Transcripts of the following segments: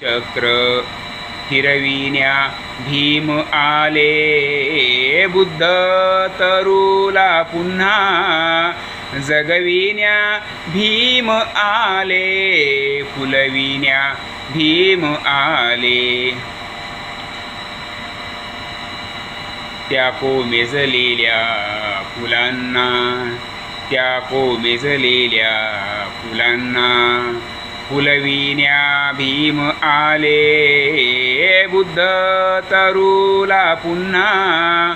चक्र फिरविण्या भीम आले, बुद्ध तरुला पुन्हा जगविण्या भीम आले, फुलविण्या भीम आले. त्या कोमेजलेल्या फुलांना, त्या कोमेजलेल्या फुलांना फुलविण्या भीम आले, बुद्ध तरुला पुन्हा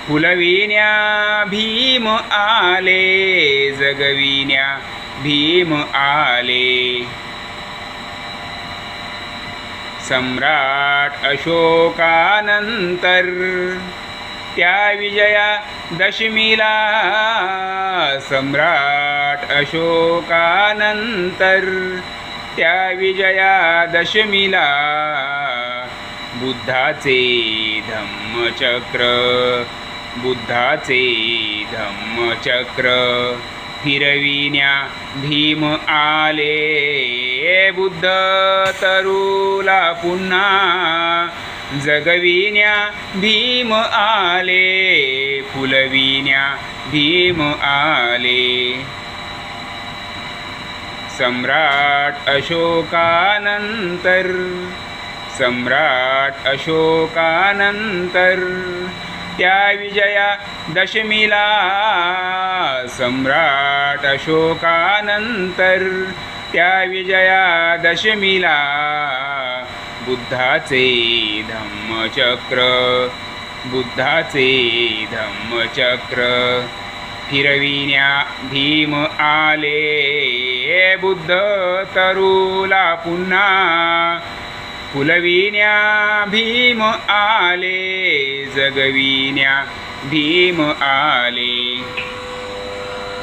फुलविण्या भीम आले, जगविण्या भीम आले. सम्राट अशोकानंतर त्या विजया दशमीला, सम्राट अशोकानंतर त्या विजया दशमीला बुद्धाचे धम्मचक्र, बुद्धाचे धम्मचक्र फिरविण्या भीम आले, बुद्ध तरुला पुन्हा जगविण्या भीम आले, फुलविण्या भीम आले. सम्राट अशोकानंतर, सम्राट अशोकानंतर त्या विजया दशमीला, सम्राट अशोकानंतर त्या विजया दशमीला बुद्धाचे धम्मचक्र, बुद्धाचे धम्मचक्र फिरविण्या भीम आले, बुद्ध तरुला पुन्हा फुलविण्या भीम आले, जगविण्या भीम आले.